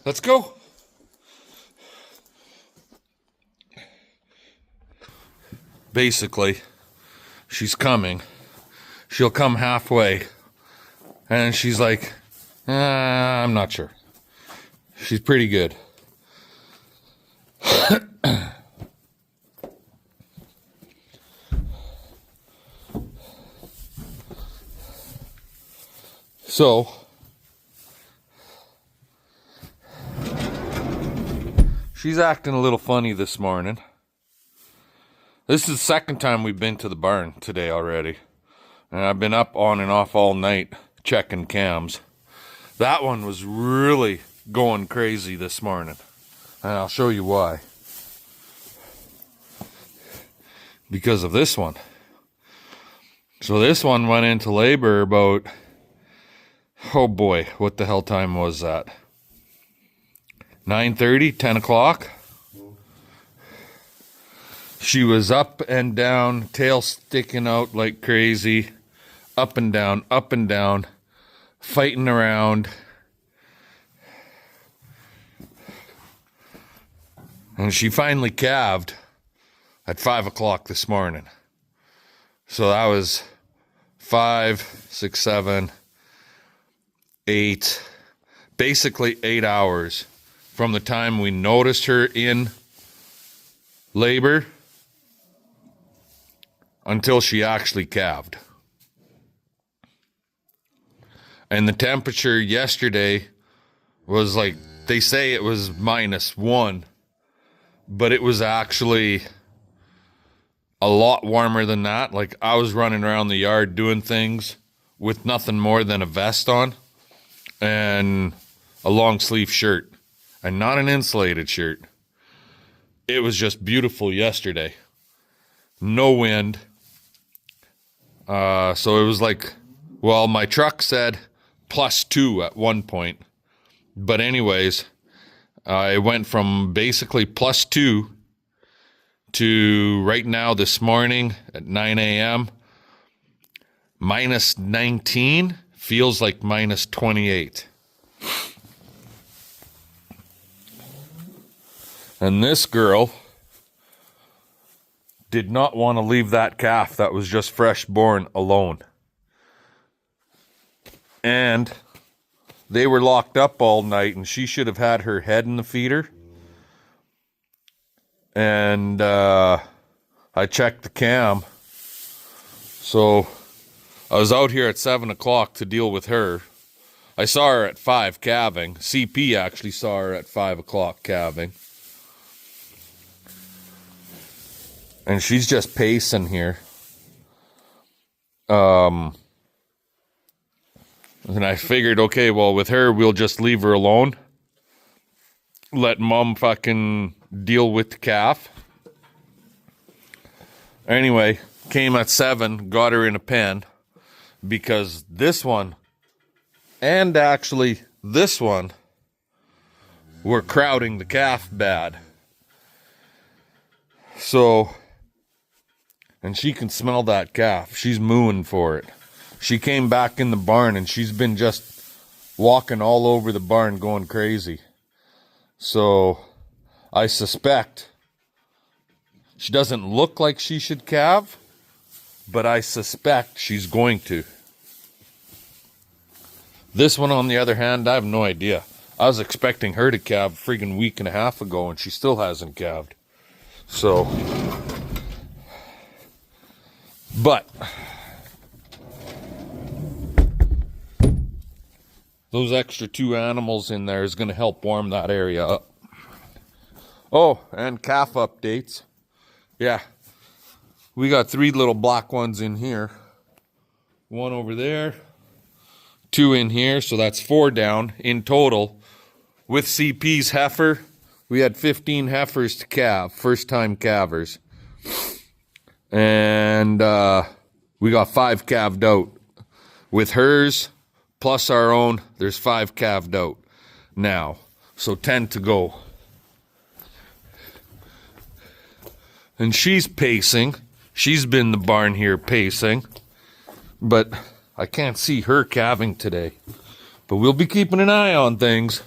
Let's go. Basically, she's coming. She'll come halfway. And she's like, I'm not sure. She's pretty good. So, she's acting a little funny this morning. This is the second time we've been to the barn today already. And I've been up on and off all night checking cams. That one was really going crazy this morning. And I'll show you why. Because of this one. So this one went into labor about, oh boy, what the hell time was that? 9:30, 10 o'clock. She was up and down, tail sticking out like crazy, up and down, fighting around. And she finally calved at 5 o'clock this morning. So that was 5, 6, 7, 8, basically 8 hours from the time we noticed her in labor until she actually calved. And the temperature yesterday was like, they say it was -1, but it was actually a lot warmer than that. Like, I was running around the yard doing things with nothing more than a vest on and a long sleeve shirt, and not an insulated shirt. It was just beautiful yesterday. No wind. So it was like, well, my truck said +2 at one point. But anyways, it went from basically +2 to right now this morning at 9 a.m. -19, feels like -28. And this girl did not want to leave that calf that was just fresh born alone. And they were locked up all night, and she should have had her head in the feeder. And I checked the cam. So I was out here at 7 o'clock to deal with her. I saw her at 5 calving. CP actually saw her at 5 o'clock calving. And she's just pacing here. And I figured, okay, well, with her, we'll just leave her alone. Let mom fucking deal with the calf. Anyway, came at 7, got her in a pen. Because this one, and actually this one, were crowding the calf bad. So, and she can smell that calf. She's mooing for it. She came back in the barn and she's been just walking all over the barn going crazy. So I suspect she doesn't look like she should calve, but I suspect she's going to. This one, on the other hand, I have no idea. I was expecting her to calve a freaking week and a half ago, and she still hasn't calved. So, but those extra 2 animals in there is going to help warm that area up. Oh, and calf updates. Yeah, we got 3 little black ones in here. 1 over there, 2 in here, so that's 4 down in total. With CP's heifer, we had 15 heifers to calve, first time calvers. And we got 5 calved out. With hers, plus our own, there's 5 calved out now. So 10 to go. And she's pacing. She's been in the barn here pacing. But I can't see her calving today. But we'll be keeping an eye on things.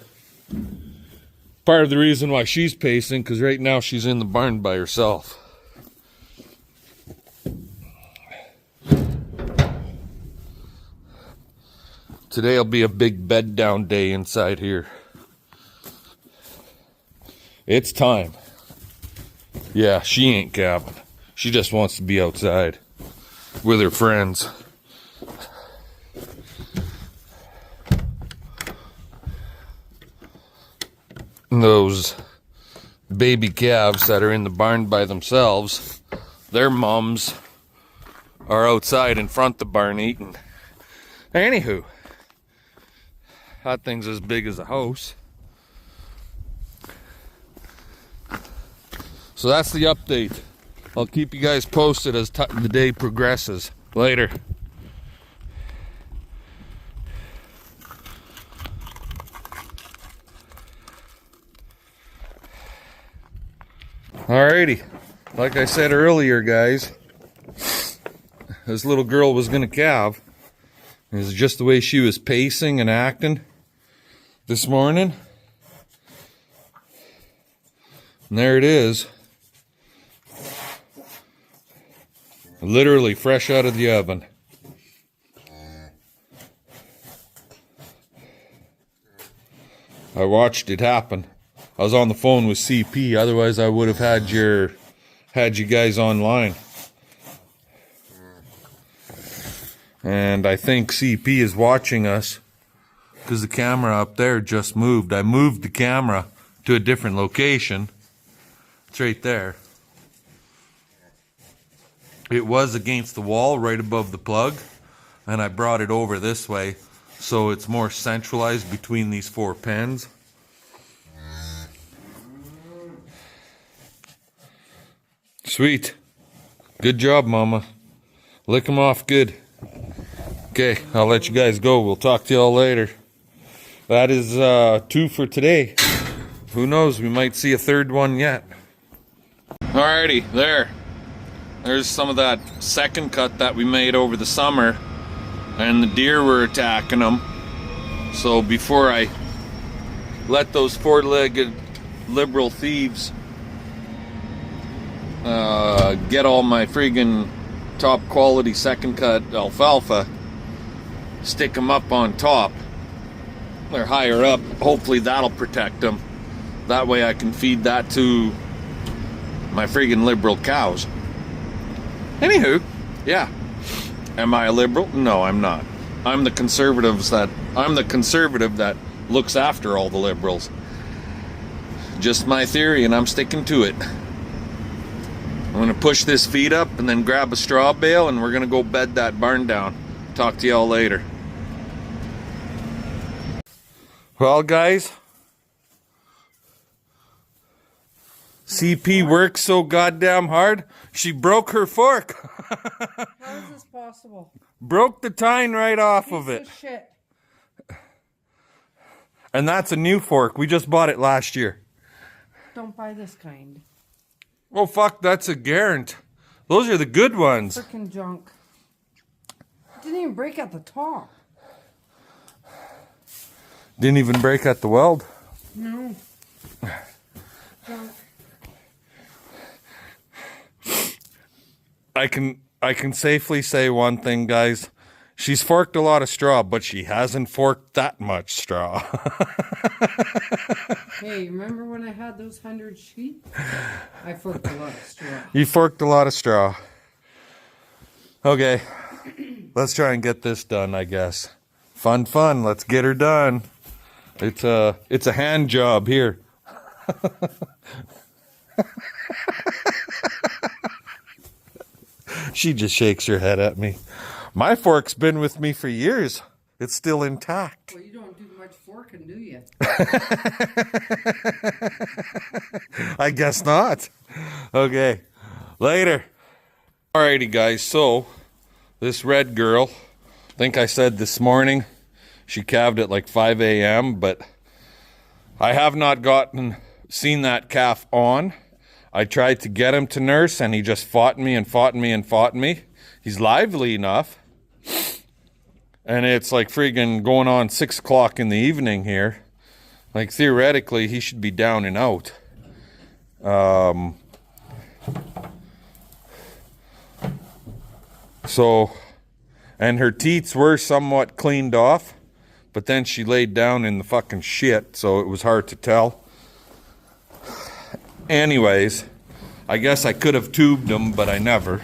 Part of the reason why she's pacing, because right now she's in the barn by herself. Today'll be a big bed down day inside here. It's time. Yeah, she ain't calving. She just wants to be outside with her friends. And those baby calves that are in the barn by themselves, their mums are outside in front of the barn eating. Anywho, that thing's as big as a house. So that's the update. I'll keep you guys posted as the day progresses. Later. Alrighty. Like I said earlier, guys, this little girl was gonna calve. It was just the way she was pacing and acting this morning. And there it is. Literally fresh out of the oven. I watched it happen. I was on the phone with CP, otherwise I would have had you guys online. And I think CP is watching us because the camera up there just moved. I moved the camera to a different location. It's right there. It was against the wall right above the plug, and I brought it over this way so it's more centralized between these 4 pens. Sweet. Good job, Mama. Lick them off good. Okay, I'll let you guys go. We'll talk to y'all later. That is 2 for today. Who knows, we might see a 3rd one yet. Alrighty, there's some of that second cut that we made over the summer, and the deer were attacking them. So before I let those 4-legged liberal thieves get all my friggin' top quality second cut alfalfa, stick them up on top. They're higher up. Hopefully that'll protect them. That way I can feed that to my friggin' liberal cows. Anywho, yeah. Am I a liberal? No, I'm not. I'm the conservative that looks after all the liberals. Just my theory, and I'm sticking to it. I'm gonna push this feed up and then grab a straw bale, and we're gonna go bed that barn down. Talk to y'all later. Well, guys, CP works so goddamn hard, she broke her fork. How is this possible? Broke the tine right off of it. Piece of shit. And that's a new fork. We just bought it last year. Don't buy this kind. Oh, fuck, that's a Garant. Those are the good ones. Frickin' junk. It didn't even break at the top. Didn't even break at the weld. No. Junk. I can safely say one thing, guys. She's forked a lot of straw, but she hasn't forked that much straw. Hey, remember when I had those 100 sheep? I forked a lot of straw. You forked a lot of straw. Okay. Let's try and get this done, I guess. Fun. Let's get her done. It's a hand job here. She just shakes her head at me. My fork's been with me for years. It's still intact. Well, you don't do much forking, do you? I guess not. Okay. Later. Alrighty, guys. So, this red girl, I think I said this morning, she calved at like 5 a.m., but I have not seen that calf on. I tried to get him to nurse, and he just fought me. He's lively enough. And it's like friggin' going on 6 o'clock in the evening here. Like, theoretically, he should be down and out. So, and her teats were somewhat cleaned off, but then she laid down in the fucking shit, so it was hard to tell. Anyways, I guess I could have tubed them, but I never.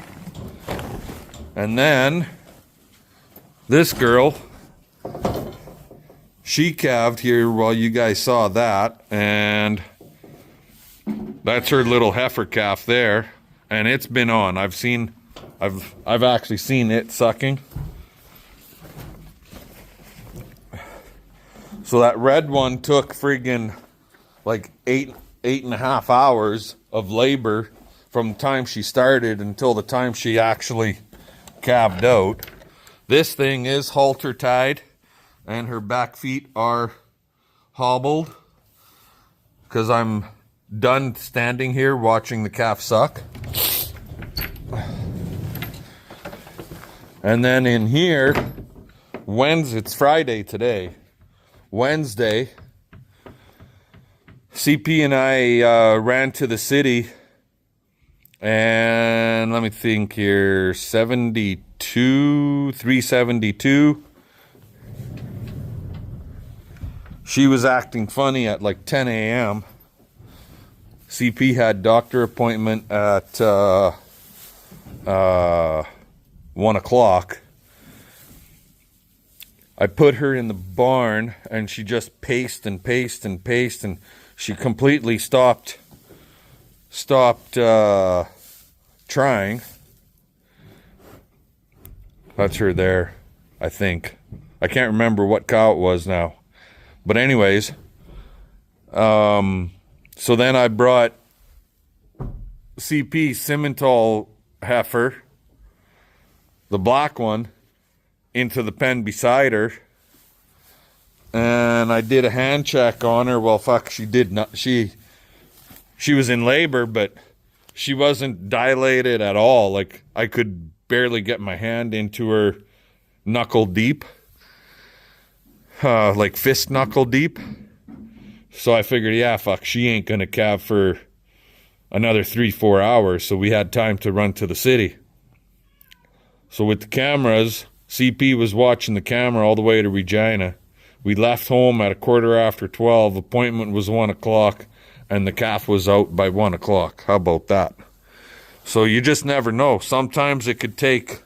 And then this girl, she calved here while you guys saw that, and that's her little heifer calf there, and it's been on. I've actually seen it sucking. So that red one took friggin' like eight and a half hours of labor from the time she started until the time she actually calved out. This thing is halter tied, and her back feet are hobbled because I'm done standing here watching the calf suck. And then in here, it's Friday today. Wednesday, CP and I ran to the city, and let me think here, 372. She was acting funny at like 10 a.m. CP had doctor appointment at 1 o'clock. I put her in the barn, and she just paced, and she completely stopped trying. That's her there, I think. I can't remember what cow it was now. But anyways, so then I brought CP Simmental heifer, the black one, into the pen beside her, and I did a hand check on her. Well, fuck, she did not. She was in labor, but she wasn't dilated at all. Like, I could barely get my hand into her knuckle deep, like fist knuckle deep. So I figured, yeah, fuck, she ain't gonna calve for another 3-4 hours. So we had time to run to the city. So with the cameras, CP was watching the camera all the way to Regina. We left home at 12:15. Appointment was 1 o'clock, and the calf was out by 1 o'clock. How about that? So you just never know. Sometimes it could take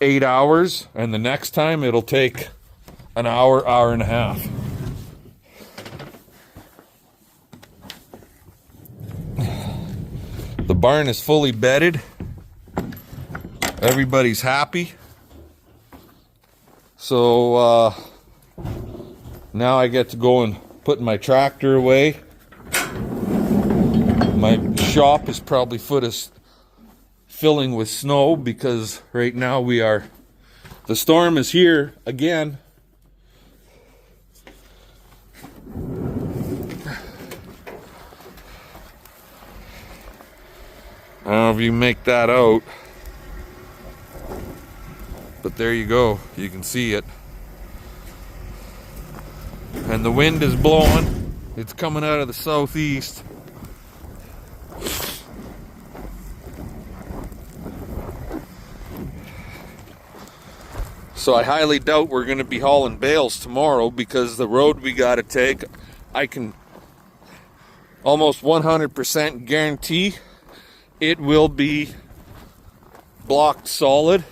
8 hours, and the next time it'll take an hour, hour and a half. The barn is fully bedded. Everybody's happy. So now I get to go and put my tractor away. My shop is probably filling with snow because right now the storm is here again. I don't know if you make that out. But there you go, you can see it. And the wind is blowing. It's coming out of the southeast. So I highly doubt we're going to be hauling bales tomorrow, because the road we got to take, I can almost 100% guarantee it will be blocked solid.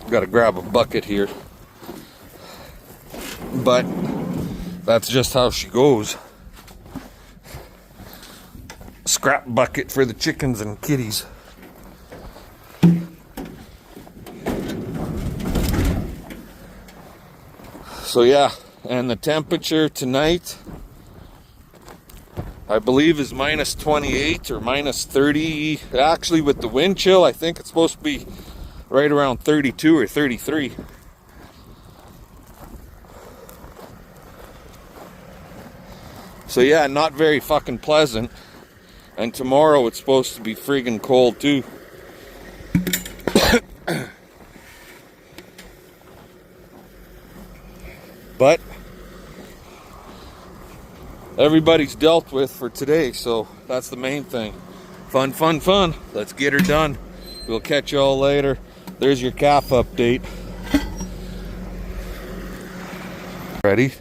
Got to grab a bucket here, but that's just how she goes. Scrap bucket for the chickens and kitties. So yeah, and the temperature tonight, I believe, is minus 28 or minus 30. Actually, with the wind chill, I think it's supposed to be right around 32 or 33. So yeah, not very fucking pleasant. And tomorrow it's supposed to be friggin' cold too. everybody's dealt with for today, so that's the main thing. Fun, fun, fun. Let's get her done. We'll catch you all later. There's your calf update. Ready?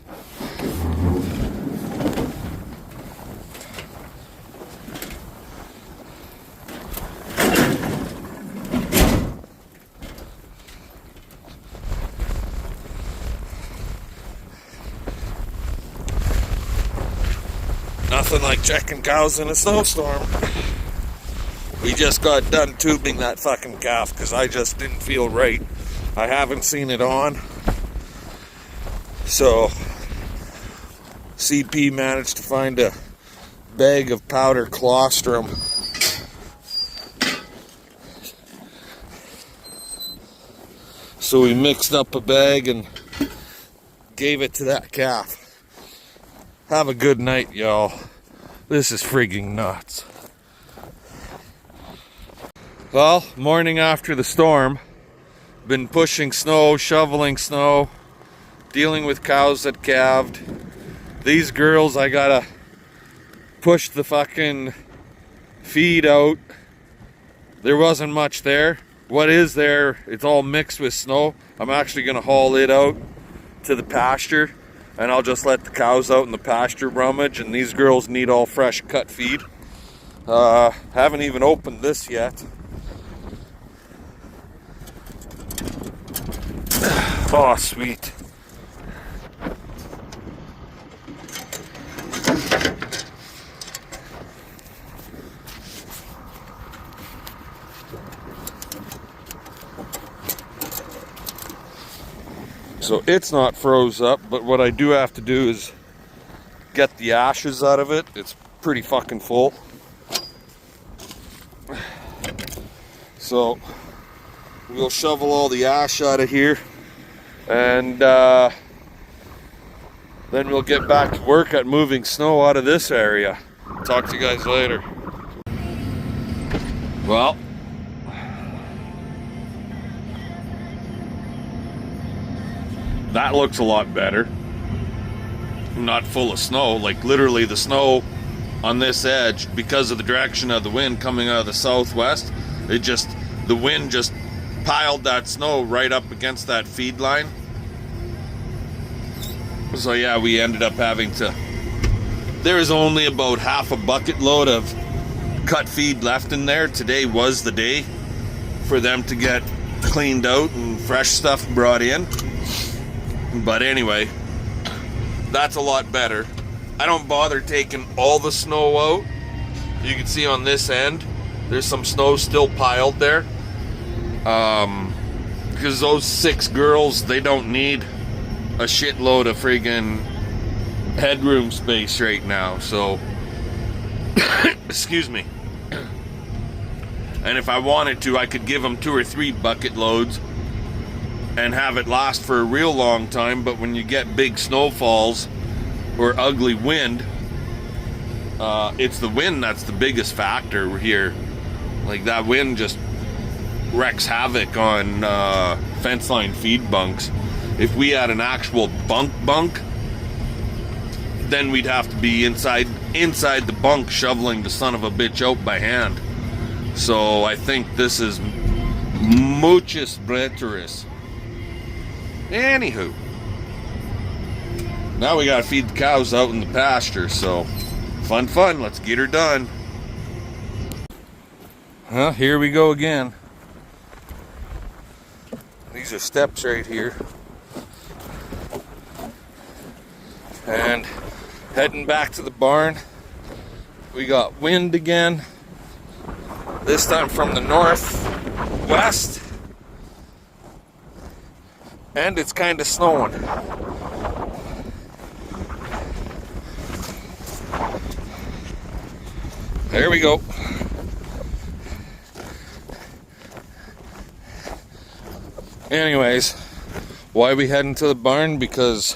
Nothing like checking cows in a snowstorm. We just got done tubing that fucking calf because I just didn't feel right. I haven't seen it on. So, CP managed to find a bag of powder colostrum. So we mixed up a bag and gave it to that calf. Have a good night, y'all. This is frigging nuts. Well, morning after the storm. Been pushing snow, shoveling snow, dealing with cows that calved. These girls, I gotta push the fucking feed out. There wasn't much there. What is there, it's all mixed with snow. I'm actually gonna haul it out to the pasture. And I'll just let the cows out in the pasture rummage, and these girls need all fresh cut feed. Haven't even opened this yet. Oh, sweet. So it's not froze up, but what I do have to do is get the ashes out of it. It's pretty fucking full. So we'll shovel all the ash out of here, and then we'll get back to work at moving snow out of this area. Talk to you guys later. Well, that looks a lot better. Not full of snow. Like literally the snow on this edge, because of the direction of the wind coming out of the southwest, the wind just piled that snow right up against that feed line. So yeah, we ended up having to, there is only about half a bucket load of cut feed left in there. Today was the day for them to get cleaned out and fresh stuff brought in. But anyway, that's a lot better. I don't bother taking all the snow out. You can see on this end, there's some snow still piled there. Because those 6 girls, they don't need a shitload of friggin' headroom space right now. So, excuse me. And if I wanted to, I could give them 2 or 3 bucket loads and have it last for a real long time. But when you get big snowfalls or ugly wind, it's the wind that's the biggest factor here. Like that wind just wreaks havoc on fence line feed bunks. If we had an actual bunk, then we'd have to be inside the bunk shoveling the son of a bitch out by hand. So I think this is muchas breteris. Anywho, now we gotta feed the cows out in the pasture, so fun, let's get her done. Here we go again. These are steps right here. And heading back to the barn. We got wind again. This time from the northwest. And it's kind of snowing. There we go. Anyways, why are we heading to the barn? Because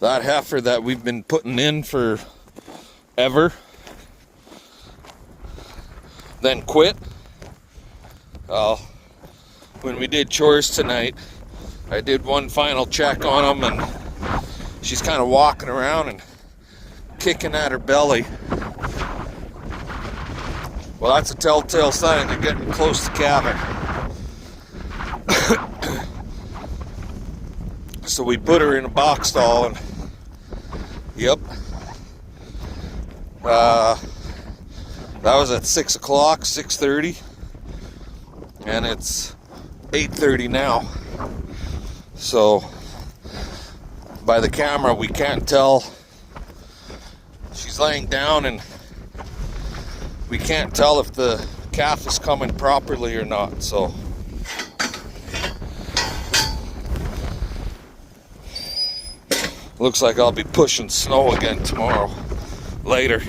that heifer that we've been putting in for ever then quit. When we did chores tonight, I did one final check on him, and she's kind of walking around and kicking at her belly. Well, that's a telltale sign they're getting close to calving. So we put her in a box stall and yep. That was at 6 o'clock, 6:30. And it's 8:30 now. So by the camera we can't tell. She's laying down and we can't tell if the calf is coming properly or not. So looks like I'll be pushing snow again tomorrow later.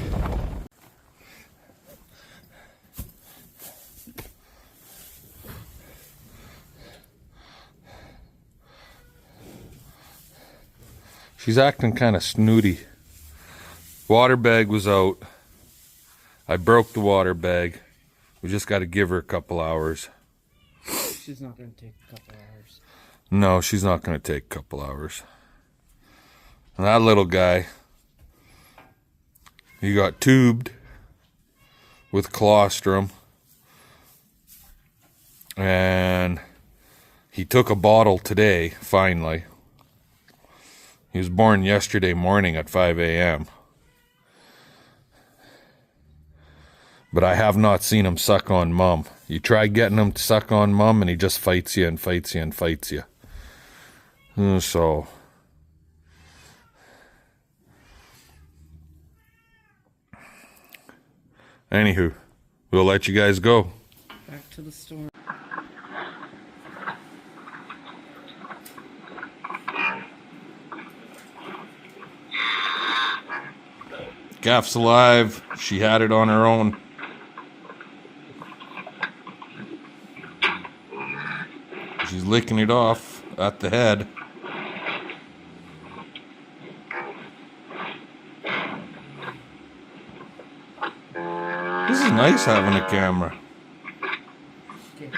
She's acting kind of snooty. Water bag was out. I broke the water bag. We just got to give her a couple hours. She's not going to take a couple hours. No, she's not going to take a couple hours. And that little guy, he got tubed with colostrum. And he took a bottle today, finally. He was born yesterday morning at 5 a.m. But I have not seen him suck on mom. You try getting him to suck on mom and he just fights you and fights you and fights you. So anywho, we'll let you guys go. Back to the store. Calf's alive. She had it on her own. She's licking it off at the head. This is nice having a camera. Okay,